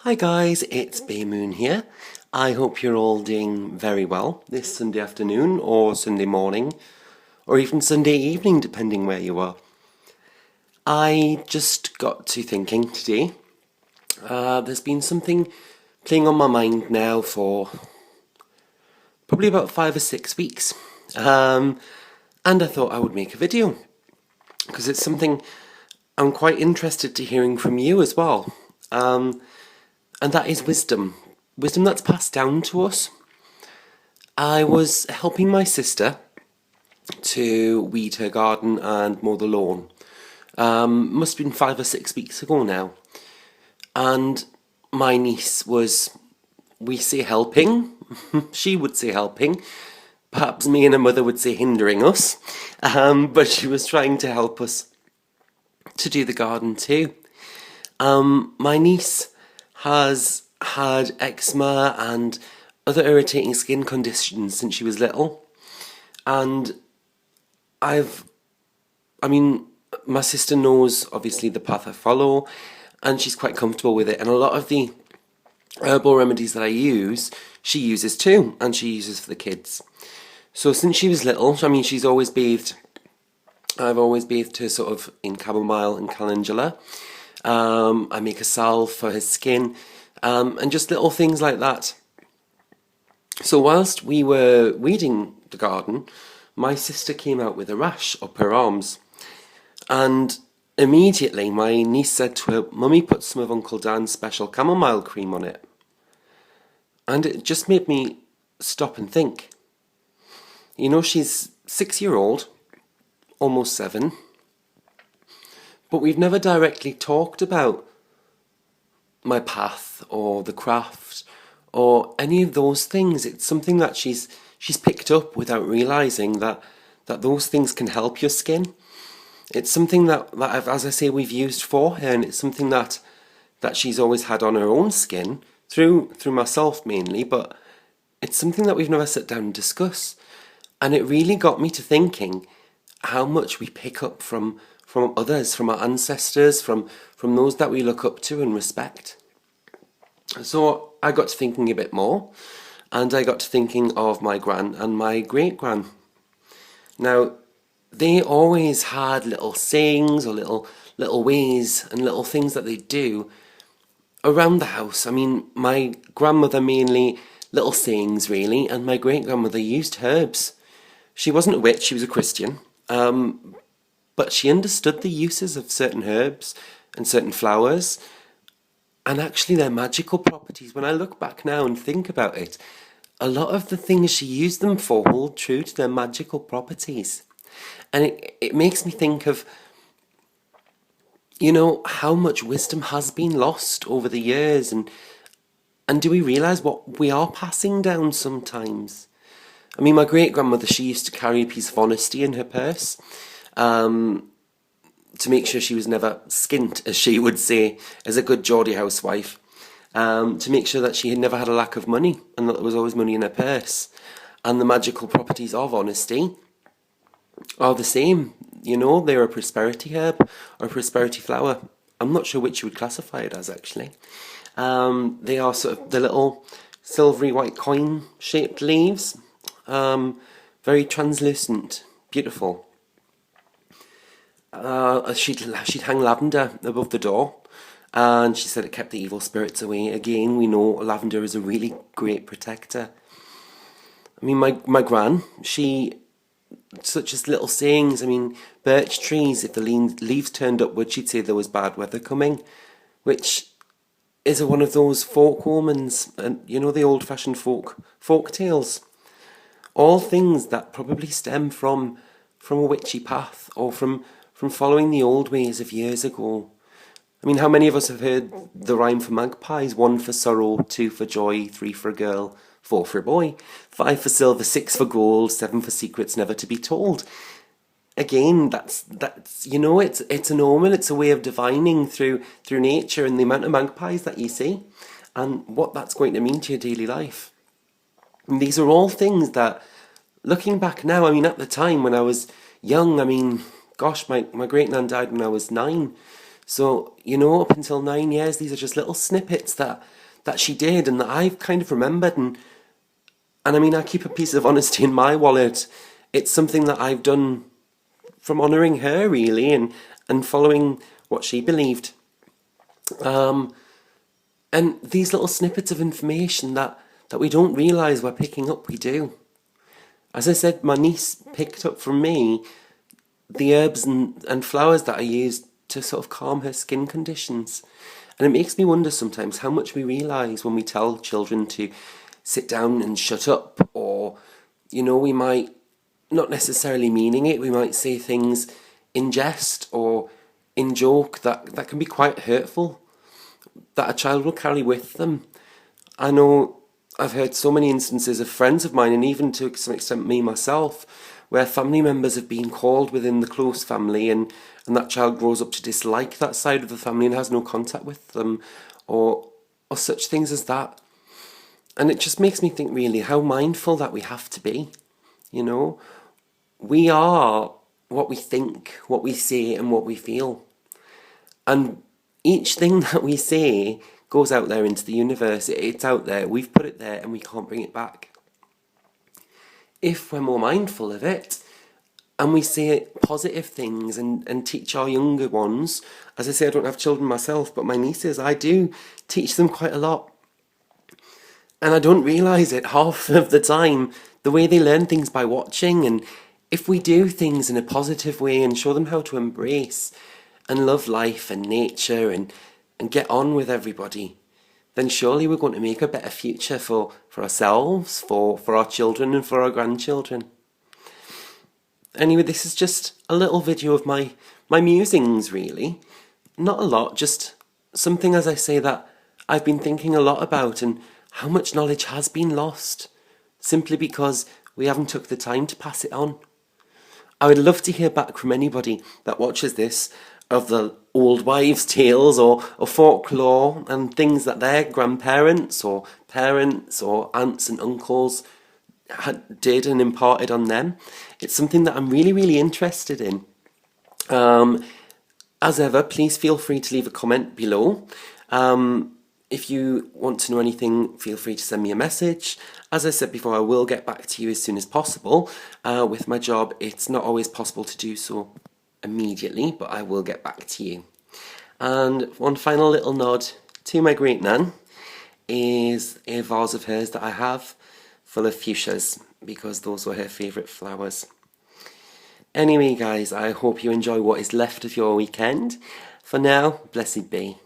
Hi guys, it's Baymoon here. I hope you're all doing very well this Sunday afternoon or Sunday morning or even Sunday evening depending where you are. I just got to thinking today. There's been something playing on my mind now for probably about 5 or 6 weeks. And I thought I would make a video because it's something I'm quite interested to hearing from you as well. And that is wisdom. Wisdom that's passed down to us. I was helping my sister to weed her garden and mow the lawn. Must have been 5 or 6 weeks ago now. And my niece was, we say helping, she would say helping, perhaps me and her mother would say hindering us, but she was trying to help us to do the garden too. My niece has had eczema and other irritating skin conditions since she was little, and my sister knows obviously the path I follow, and she's quite comfortable with it, and a lot of the herbal remedies that I use, she uses too, and she uses for the kids. So since she was little, she's always bathed. I've always bathed her sort of in chamomile and calendula. I make a salve for her skin, and just little things like that. So whilst we were weeding the garden, my sister came out with a rash up her arms. And immediately my niece said to her, "Mummy, put some of Uncle Dan's special chamomile cream on it." And it just made me stop and think. You know, she's 6-year-old, almost 7, but we've never directly talked about my path or the craft or any of those things. It's something that she's picked up without realising that those things can help your skin. It's something that as I say, we've used for her, and it's something that she's always had on her own skin through myself mainly, but it's something that we've never sat down and discussed. And it really got me to thinking how much we pick up from others, from our ancestors, from those that we look up to and respect. So I got to thinking a bit more, and I got to thinking of my gran and my great-gran. Now, they always had little sayings or little ways and little things that they do around the house. My grandmother mainly little sayings really, and my great-grandmother used herbs. She wasn't a witch, she was a Christian, but she understood the uses of certain herbs and certain flowers, and actually their magical properties. When I look back now and think about it, a lot of the things she used them for hold true to their magical properties. And it makes me think of, how much wisdom has been lost over the years, and do we realise what we are passing down sometimes? My great-grandmother, she used to carry a piece of honesty in her purse, to make sure she was never skint, as she would say, as a good Geordie housewife, to make sure that she had never had a lack of money, and that there was always money in her purse. And the magical properties of honesty are the same. They're a prosperity herb or a prosperity flower. I'm not sure which you would classify it as, actually. They are sort of the little silvery white coin-shaped leaves. Very translucent, beautiful. She'd hang lavender above the door, and she said it kept the evil spirits away. Again, we know lavender is a really great protector. My gran, such as little sayings. Birch trees, if the leaves turned upward, she'd say there was bad weather coming, which is one of those folk omens, and the old-fashioned folk tales. All things that probably stem from a witchy path, or from following the old ways of years ago. How many of us have heard the rhyme for magpies? 1 for sorrow, 2 for joy, 3 for a girl, 4 for a boy, 5 for silver, 6 for gold, 7 for secrets never to be told. Again, that's it's an omen. It's a way of divining through nature and the amount of magpies that you see, and what that's going to mean to your daily life. And these are all things that, looking back now, at the time when I was young, gosh, my great-nan died when I was 9. So, up until 9 years, these are just little snippets that she did and that I've kind of remembered. And I mean, I keep a piece of honesty in my wallet. It's something that I've done from honouring her, really, and following what she believed. And these little snippets of information that we don't realise we're picking up, we do. As I said, my niece picked up from me the herbs and flowers that I used to sort of calm her skin conditions. And it makes me wonder sometimes how much we realise when we tell children to sit down and shut up, or, we might, not necessarily meaning it, we might say things in jest or in joke that can be quite hurtful, that a child will carry with them. I know I've heard so many instances of friends of mine, and even to some extent me myself, where family members have been called within the close family, and that child grows up to dislike that side of the family and has no contact with them, or such things as that. And it just makes me think, really, how mindful that we have to be. We are what we think, what we say, and what we feel. And each thing that we say goes out there into the universe. It's out there, we've put it there, and we can't bring it back. If we're more mindful of it, and we say positive things and teach our younger ones, as I say, I don't have children myself, but my nieces, I do teach them quite a lot. And I don't realise it half of the time, the way they learn things by watching. And if we do things in a positive way and show them how to embrace and love life and nature and get on with everybody, then surely we're going to make a better future for ourselves, for our children and for our grandchildren. Anyway, this is just a little video of my musings, really. Not a lot, just something, as I say, that I've been thinking a lot about, and how much knowledge has been lost simply because we haven't took the time to pass it on. I would love to hear back from anybody that watches this of the old wives' tales or folklore and things that their grandparents or parents or aunts and uncles did and imparted on them. It's something that I'm really, really interested in. As ever, please feel free to leave a comment below. If you want to know anything, feel free to send me a message. As I said before, I will get back to you as soon as possible. With my job, it's not always possible to do so immediately, but I will get back to you. And one final little nod to my great nan is a vase of hers that I have full of fuchsias, because those were her favourite flowers. Anyway, guys, I hope you enjoy what is left of your weekend. For now, blessed be.